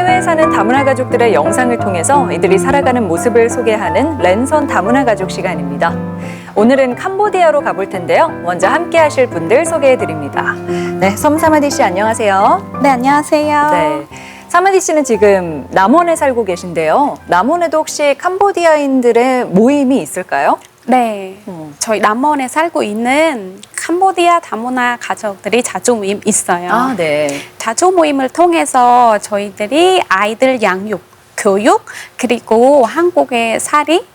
해외에 사는 다문화 가족들의 영상을 통해서 이들이 살아가는 모습을 소개하는 랜선 다문화 가족 시간입니다. 오늘은 캄보디아로 가볼 텐데요. 먼저 함께 하실 분들 소개해 드립니다. 네, 섬사마디 씨 안녕하세요. 네, 안녕하세요. 네. 사마디 씨는 지금 남원에 살고 계신데요. 남원에도 혹시 캄보디아인들의 모임이 있을까요? 네, 저희 남원에 살고 있는 캄보디아 다문화 가족들이 자주 모임 있어요. 아, 네. 자주 모임을 통해서 저희들이 아이들 양육, 교육, 그리고 한국의 살이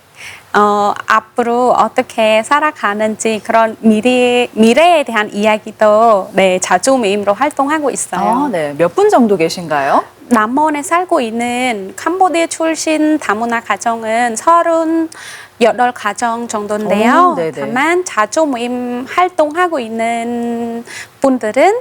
앞으로 어떻게 살아가는지 그런 미래에 대한 이야기도 네, 자주 모임으로 활동하고 있어요. 아, 네. 몇 분 정도 계신가요? 남원에 살고 있는 캄보디아 출신 다문화 가정은 38가정 정도인데요. 네네. 다만 자주 모임 활동하고 있는 분들은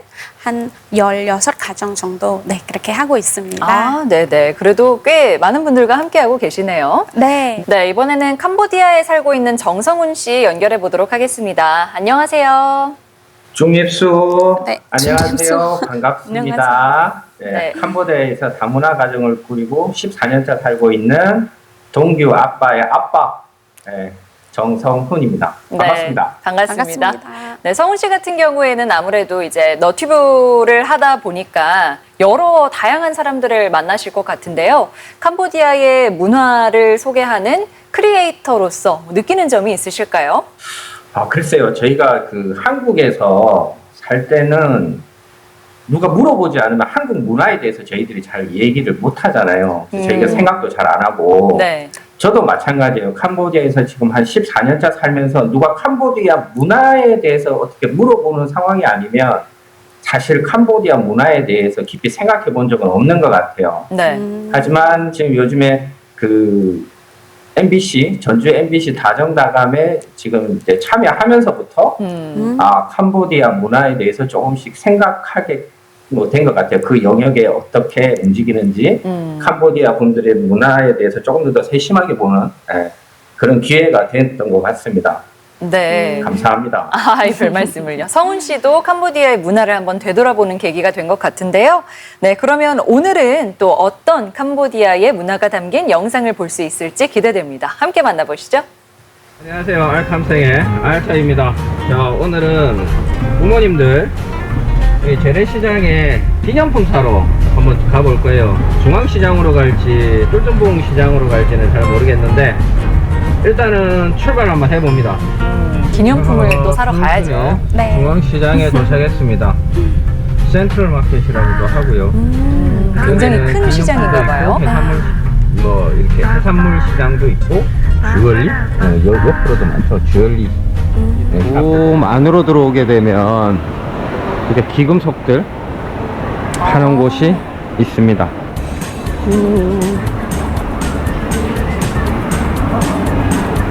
한 16가정 정도 네, 그렇게 하고 있습니다. 아, 네네. 그래도 꽤 많은 분들과 함께하고 계시네요. 네. 네, 이번에는 캄보디아에 살고 있는 정성훈 씨 연결해 보도록 하겠습니다. 안녕하세요. 중립수 네, 안녕하세요. 중립수. 반갑습니다. 네, 네. 캄보디아에서 다문화 가정을 꾸리고 14년차 살고 있는 동규 아빠의 아빠 정성훈입니다. 반갑습니다. 네, 반갑습니다. 반갑습니다. 네, 성훈 씨 같은 경우에는 아무래도 이제 너튜브를 하다 보니까 여러 다양한 사람들을 만나실 것 같은데요. 캄보디아의 문화를 소개하는 크리에이터로서 느끼는 점이 있으실까요? 글쎄요. 저희가 그 한국에서 살 때는 누가 물어보지 않으면 한국 문화에 대해서 저희들이 잘 얘기를 못 하잖아요. 저희가 생각도 잘 안 하고. 네. 저도 마찬가지예요. 캄보디아에서 지금 한 14년차 살면서 누가 캄보디아 문화에 대해서 어떻게 물어보는 상황이 아니면 사실 캄보디아 문화에 대해서 깊이 생각해 본 적은 없는 것 같아요. 네. 하지만 지금 요즘에 그 MBC, 전주 MBC 다정다감에 지금 이제 참여하면서부터 캄보디아 문화에 대해서 조금씩 생각하게 된 것 같아요. 그 영역에 어떻게 움직이는지 캄보디아 분들의 문화에 대해서 조금 더 세심하게 보는 그런 기회가 됐던 것 같습니다. 네. 감사합니다. 별 말씀을요. 성훈 씨도 캄보디아의 문화를 한번 되돌아보는 계기가 된 것 같은데요. 네, 그러면 오늘은 또 어떤 캄보디아의 문화가 담긴 영상을 볼 수 있을지 기대됩니다. 함께 만나보시죠. 안녕하세요. 알캄생의 알차입니다. 자, 오늘은 부모님들 재래시장에 기념품 사러 한번 가볼 거예요. 중앙시장으로 갈지 쫄전봉 시장으로 갈지는 잘 모르겠는데 일단은 출발 한번 해봅니다. 기념품을 또 사러 가야죠. 네. 중앙시장에 도착했습니다. 센트럴 마켓이라고도 하고요. 굉장히 큰 기념품도 시장인가 봐요. 있고, 해산물, 이렇게 해산물 시장도 있고 주얼리, 옆으로도 많죠. 주얼리. 좀 안으로 들어오게 되면 이렇게 귀금속들 파는 곳이 있습니다.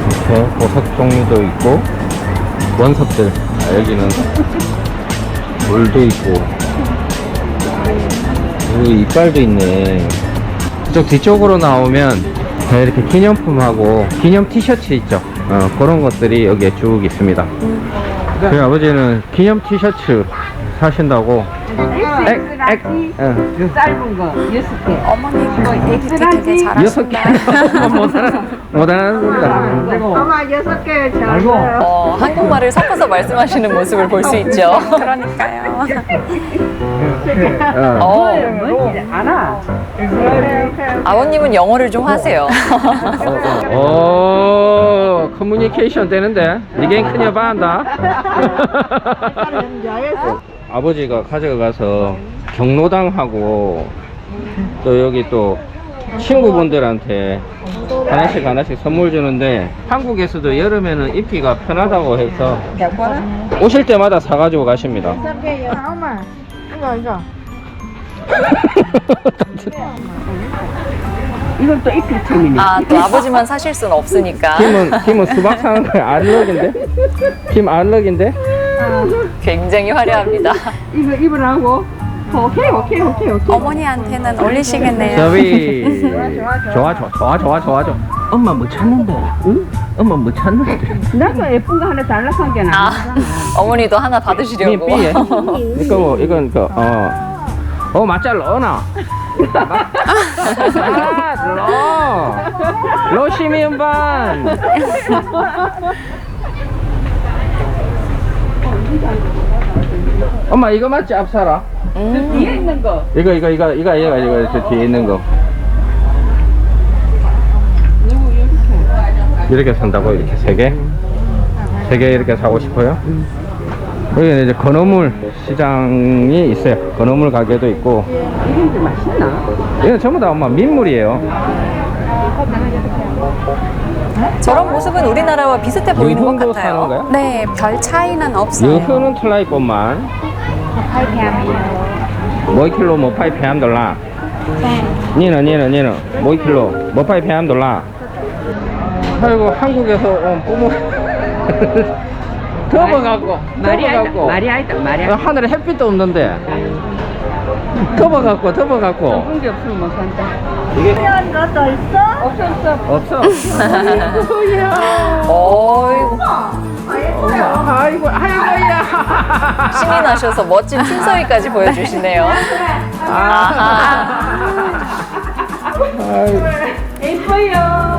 이렇게 보석 종류도 있고 원석들, 여기는 물도 있고 여기 이빨도 있네. 이쪽 뒤쪽으로 나오면 이렇게 기념품하고 기념 티셔츠 있죠. 그런 것들이 여기에 쭉 있습니다. 저희 아버지는 기념 티셔츠 사신다고 짧은 거 6개. 어머니 그거 얘기 되게 잘하신다. 못하는다. 엄마 6개 잘 한국말을 섞어서 말씀하시는 모습을 볼 수 있죠. 그러니까요. 알아. 아버님은 영어를 좀 하세요. 커뮤니케이션 되는데 이게 큰일 반다. 아버지가 가져가서 경로당하고 또 여기 또 친구분들한테 하나씩 선물 주는데 한국에서도 여름에는 입기가 편하다고 해서 오실 때마다 사가지고 가십니다. 엄마 이거 이건 또 이틀 처음이네. 또 아버지만 사실 수는 없으니까. 김은 수박 사는 거야. 알럭인데? 김 알럭인데? 굉장히 화려합니다. 이거 입으라고. 오케이. 어머니한테는 올리시겠네요. 저비 좋아. 엄마 뭐 찾는데? 응? 엄마 뭐 찾는데? 나도 예쁜 거 하나 달라고 게 나. 어머니도 하나 받으시려고. 삐에. 이건 맛잘 넣어놔. 로 시민반. 엄마 이거 맞지? 앞사라. 뒤에 있는 거. 이거 저 뒤에 있는 거. 이렇게 산다고? 이렇게 세 개? 세 개 이렇게 사고 싶어요? 여기는 이제 건어물 시장이 있어요. 건어물 가게도 있고. 이름도 맛있나? 이건 전부 다 엄마 민물이에요. 저런 모습은 우리나라와 비슷해 보이는 것 유흥도 같아요. 사는 거야? 네, 별 차이는 없어요. 유흥은 틀라이꽃만. mỗi kilo một phẩy năm đô-la. 니는 mỗi kilo một phẩy năm đô-la. 아이고 한국에서 온 부모 덮어갖고 말이 아니다. 말이 아니다. 하늘에 햇빛도 없는데 덮어갖고 그런 게 없으면 못 산다. 이게 필요한 것도 있어? 없어. 없어. 어이구, 아이고야. 신이 나셔서 멋진 춤서위까지 보여주시네요. 아하.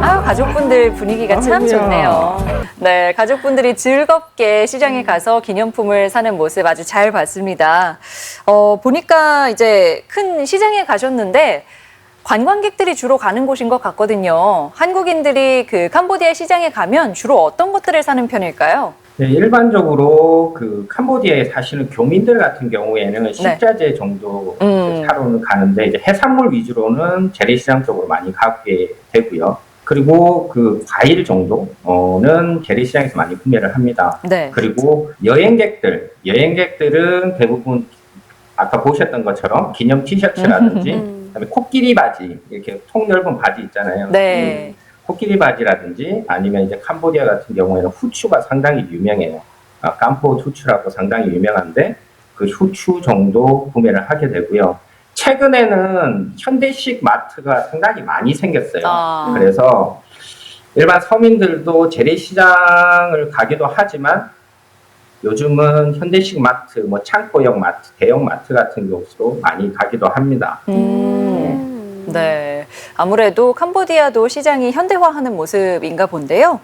아유, 가족분들 분위기가 참 아이고야. 좋네요. 네, 가족분들이 즐겁게 시장에 가서 기념품을 사는 모습 아주 잘 봤습니다. 보니까 이제 큰 시장에 가셨는데 관광객들이 주로 가는 곳인 것 같거든요. 한국인들이 그 캄보디아 시장에 가면 주로 어떤 것들을 사는 편일까요? 네, 일반적으로 그 캄보디아에 사시는 교민들 같은 경우에는 식자재 정도 사러 가는데 이제 해산물 위주로는 재래시장 쪽으로 많이 가게 되고요. 그리고 그 과일 정도는 재래시장에서 많이 구매를 합니다. 네. 그리고 여행객들은 대부분 아까 보셨던 것처럼 기념 티셔츠라든지 그다음에 코끼리 바지 이렇게 통 넓은 바지 있잖아요. 네. 코끼리 바지라든지 아니면 이제 캄보디아 같은 경우에는 후추가 상당히 유명해요. 깜포 후추라고 상당히 유명한데 그 후추 정도 구매를 하게 되고요. 최근에는 현대식 마트가 상당히 많이 생겼어요. 그래서 일반 서민들도 재래시장을 가기도 하지만 요즘은 현대식 마트, 뭐 창고형 마트, 대형 마트 같은 곳으로 많이 가기도 합니다. 네. 아무래도 캄보디아도 시장이 현대화하는 모습인가 본데요.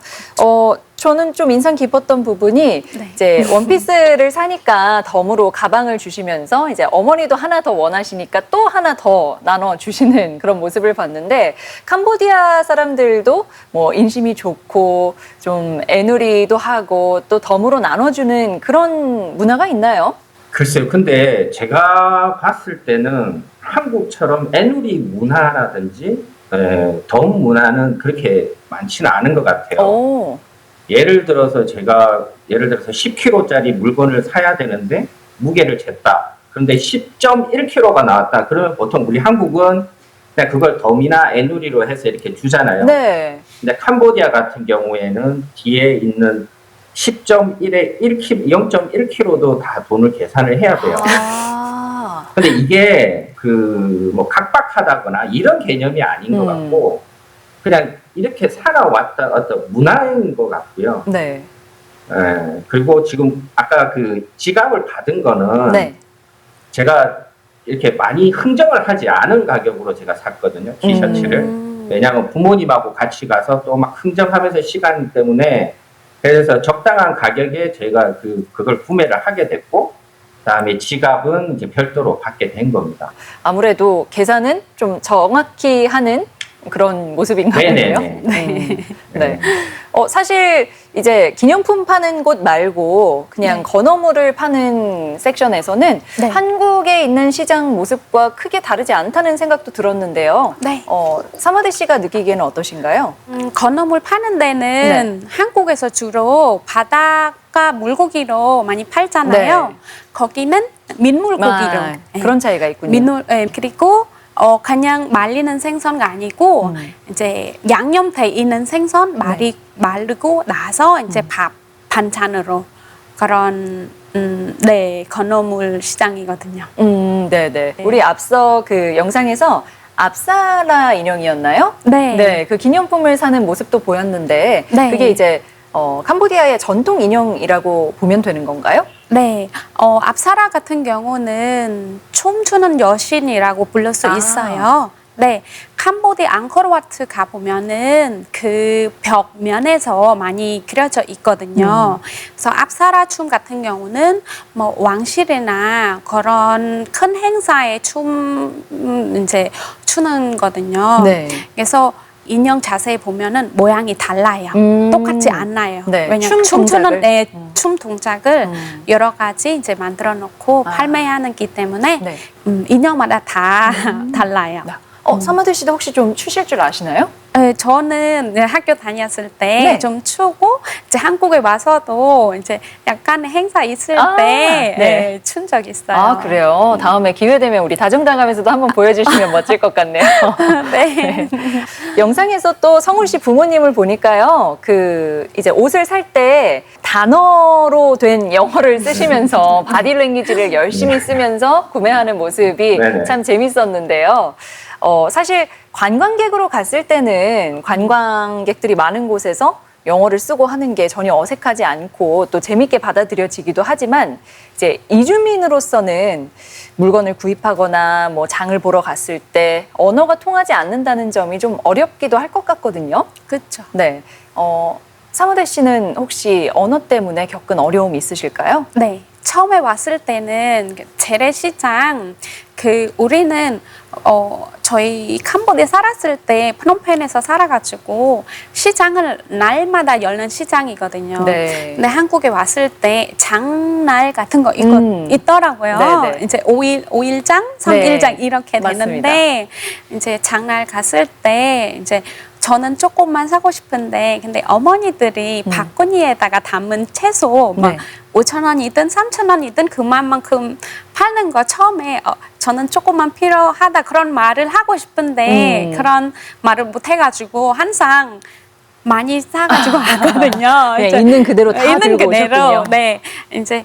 저는 좀 인상 깊었던 부분이 네. 이제 원피스를 사니까 덤으로 가방을 주시면서 이제 어머니도 하나 더 원하시니까 또 하나 더 나눠 주시는 그런 모습을 봤는데 캄보디아 사람들도 뭐 인심이 좋고 좀 애누리도 하고 또 덤으로 나눠주는 그런 문화가 있나요? 글쎄요. 근데 제가 봤을 때는 한국처럼 애누리 문화라든지 덤 문화는 그렇게 많지는 않은 것 같아요. 오. 예를 들어서 10kg짜리 물건을 사야 되는데 무게를 쟀다. 그런데 10.1kg가 나왔다. 그러면 보통 우리 한국은 그냥 그걸 덤이나 애누리로 해서 이렇게 주잖아요. 네. 근데 캄보디아 같은 경우에는 뒤에 있는 10.1에 0.1kg도 다 돈을 계산을 해야 돼요. 근데 이게 뭐 각박하다거나 이런 개념이 아닌 것 같고 그냥 이렇게 살아왔다 어떤 문화인 것 같고요. 네. 그리고 지금 아까 그 지갑을 받은 거는 네. 제가 이렇게 많이 흥정을 하지 않은 가격으로 제가 샀거든요. 티셔츠를. 왜냐하면 부모님하고 같이 가서 또 막 흥정하면서 시간 때문에 그래서 적당한 가격에 제가 그걸 구매를 하게 됐고 그다음에 지갑은 이제 별도로 받게 된 겁니다. 아무래도 계산은 좀 정확히 하는 그런 모습인가 보네요. 네. 네. 사실 이제 기념품 파는 곳 말고 그냥 건어물을 파는 섹션에서는 네. 한국에 있는 시장 모습과 크게 다르지 않다는 생각도 들었는데요. 네. 사마대 씨가 느끼기에는 어떠신가요? 건어물 파는 데는 한국에서 주로 바닷가 물고기로 많이 팔잖아요. 네. 거기는 민물고기로. 네. 그런 차이가 있군요. 민물, 그리고 그냥 말리는 생선가 아니고 이제 양념돼 있는 생선 마르고 나서 이제 밥 반찬으로 그런 건어물 시장이거든요. 네네. 우리 앞서 그 영상에서 압사라 인형이었나요? 네. 네, 그 기념품을 사는 모습도 보였는데 네. 그게 이제 캄보디아의 전통 인형이라고 보면 되는 건가요? 네, 앞사라 같은 경우는 춤추는 여신이라고 불릴 수 아. 있어요. 네, 캄보디아 앙코르와트 가보면은 그 벽면에서 많이 그려져 있거든요. 그래서 앞사라 춤 같은 경우는 뭐 왕실이나 그런 큰 행사에 이제 추는 거든요. 네. 그래서 인형 자세히 보면은 모양이 달라요. 똑같지 않아요. 네, 왜냐면 춤 동작을? 춤추는 춤 동작을 여러 가지 이제 만들어 놓고 아. 판매하는 기 때문에 네. 인형마다 다 달라요. 사마드 씨도 혹시 좀 추실 줄 아시나요? 네, 저는 이제 학교 다녔을 때 네. 좀 추고 이제 한국에 와서도 이제 약간 행사 있을 아, 때 네. 춘 적 있어요. 아, 그래요? 다음에 기회 되면 우리 다정다감에서도 한번 보여주시면 멋질 것 같네요. 네. 영상에서 또 성훈 씨 부모님을 보니까요, 이제 옷을 살 때 단어로 된 영어를 쓰시면서 바디랭귀지를 열심히 쓰면서 구매하는 모습이 네네. 참 재밌었는데요. 사실 관광객으로 갔을 때는 관광객들이 많은 곳에서 영어를 쓰고 하는 게 전혀 어색하지 않고 또 재밌게 받아들여지기도 하지만 이제 이주민으로서는 물건을 구입하거나 뭐 장을 보러 갔을 때 언어가 통하지 않는다는 점이 좀 어렵기도 할 것 같거든요. 그렇죠. 네. 사무대 씨는 혹시 언어 때문에 겪은 어려움이 있으실까요? 네. 처음에 왔을 때는 재래시장 우리는 저희 캄보디아 살았을 때 프놈펜에서 살아가지고 시장을 날마다 열는 시장이거든요. 네. 근데 한국에 왔을 때 장날 같은 거 있더라고요. 네네. 이제 5일장, 3일장 이렇게 맞습니다. 되는데 이제 장날 갔을 때 이제 저는 조금만 사고 싶은데 근데 어머니들이 바구니에다가 담은 채소 막 네. 5,000원이든 3,000원이든 그만큼 파는 거 처음에 저는 조금만 필요하다 그런 말을 하고 싶은데 그런 말을 못 해가지고 항상 많이 사가지고 왔거든요. 네, 이제 있는 그대로 다 들고 오셨군요. 네, 이제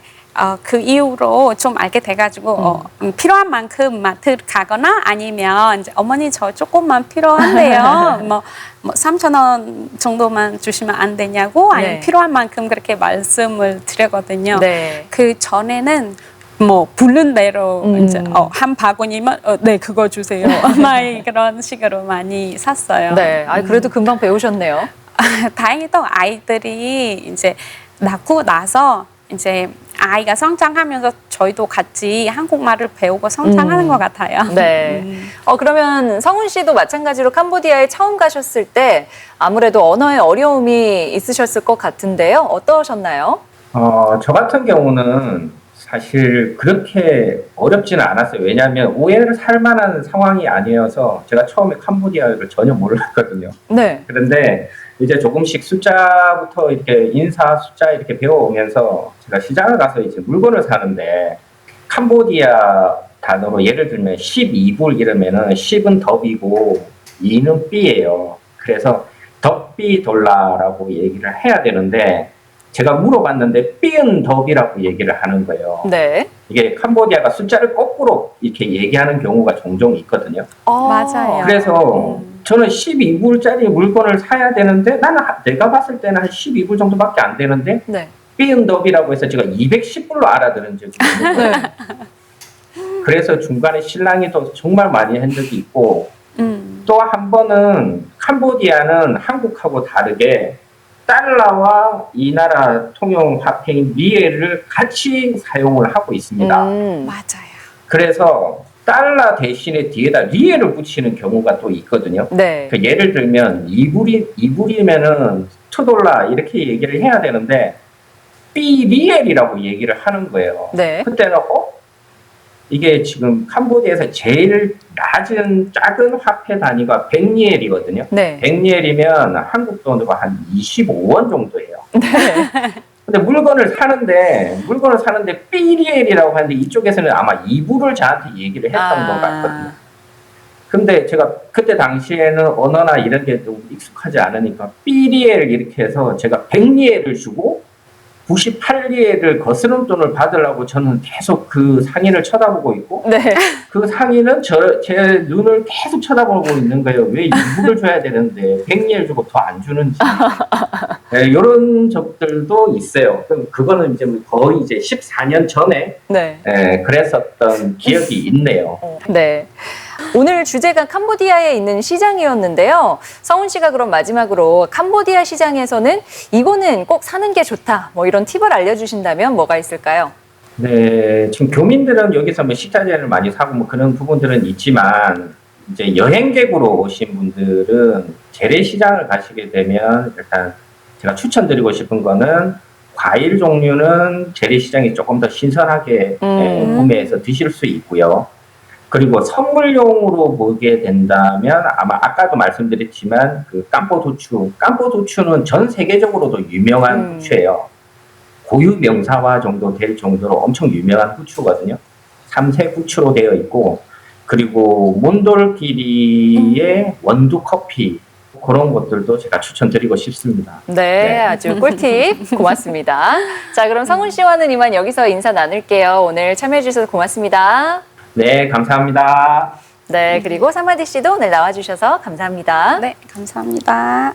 그 이후로 좀 알게 돼가지고 필요한 만큼 마트 가거나 아니면 이제 어머니 저 조금만 필요한데요. 뭐 3,000원 정도만 주시면 안 되냐고 아니면 네. 필요한 만큼 그렇게 말씀을 드리거든요. 네. 그 전에는 뭐 부른 대로 이제 한 바구니면 네 그거 주세요. 막 그런 식으로 많이 샀어요. 네. 그래도 금방 배우셨네요. 다행히도 아이들이 이제 낳고 나서 이제 아이가 성장하면서 저희도 같이 한국말을 배우고 성장하는 것 같아요. 네. 그러면 성훈 씨도 마찬가지로 캄보디아에 처음 가셨을 때 아무래도 언어의 어려움이 있으셨을 것 같은데요. 어떠셨나요? 저 같은 경우는 사실 그렇게 어렵지는 않았어요. 왜냐하면 오해를 살 만한 상황이 아니어서 제가 처음에 캄보디아를 전혀 몰랐거든요. 네. 그런데 이제 조금씩 숫자부터 이렇게 인사 숫자 이렇게 배워오면서 제가 시장을 가서 이제 물건을 사는데 캄보디아 단어로 예를 들면 12불 이러면은 10은 덕이고 2는 삐예요. 그래서 덕비 돌라라고 얘기를 해야 되는데 제가 물어봤는데 삐은 덕이라고 얘기를 하는 거예요. 네. 이게 캄보디아가 숫자를 거꾸로 이렇게 얘기하는 경우가 종종 있거든요. 맞아요. 그래서 저는 12불짜리 물건을 사야 되는데 내가 봤을 때는 한 12불 정도밖에 안 되는데 네. 삐은덕이라고 해서 제가 210불로 알아들은 적이 있는 거예요. 그래서 중간에 실랑이도 정말 많이 한 적이 있고 또 한 번은 캄보디아는 한국하고 다르게 달러와 이 나라 통용 화폐인 리엘을 같이 사용을 하고 있습니다. 맞아요. 그래서 달러 대신에 뒤에다 리엘을 붙이는 경우가 또 있거든요. 네. 그 예를 들면 2불이면은 2달러 이렇게 얘기를 해야 되는데 삐리엘이라고 얘기를 하는 거예요. 네. 그때는 이게 지금 캄보디아에서 제일 낮은 작은 화폐 단위가 100리엘이거든요. 네. 100리엘이면 한국 돈으로 한 25원 정도예요. 근데 물건을 사는데 삐리엘이라고 하는데 이쪽에서는 아마 2불을 저한테 얘기를 했던 것 같거든요. 근데 제가 그때 당시에는 언어나 이런 게 좀 익숙하지 않으니까 삐리엘 이렇게 해서 제가 100리엘을 주고 98리엘을 거스름 돈을 받으려고 저는 계속 그 상인을 쳐다보고 있고 네. 그 상인은 제 눈을 계속 쳐다보고 있는 거예요. 왜 2불을 줘야 되는데 100리엘 주고 더 안 주는지. 이런 적들도 있어요. 그거는 이제 거의 이제 14년 전에 네. 그랬었던 기억이 있네요. 네. 오늘 주제가 캄보디아에 있는 시장이었는데요. 성훈 씨가 그럼 마지막으로 캄보디아 시장에서는 이거는 꼭 사는 게 좋다. 뭐 이런 팁을 알려주신다면 뭐가 있을까요? 네, 지금 교민들은 여기서 뭐 식자재를 많이 사고 뭐 그런 부분들은 있지만 이제 여행객으로 오신 분들은 재래시장을 가시게 되면 일단 제가 추천드리고 싶은 거는 과일 종류는 재래시장이 조금 더 신선하게 구매해서 드실 수 있고요. 그리고 선물용으로 보게 된다면 아마 아까도 말씀드렸지만 그 깜포두추는 전 세계적으로도 유명한 후추예요. 고유 명사화 정도 될 정도로 엄청 유명한 후추거든요. 삼색 후추로 되어 있고 그리고 몬돌끼리의 원두 커피 그런 것들도 제가 추천드리고 싶습니다. 네, 아주 꿀팁 고맙습니다. 자, 그럼 성훈 씨와는 이만 여기서 인사 나눌게요. 오늘 참여해 주셔서 고맙습니다. 네, 감사합니다. 네, 그리고 사마디 씨도 오늘 나와주셔서 감사합니다. 네, 감사합니다.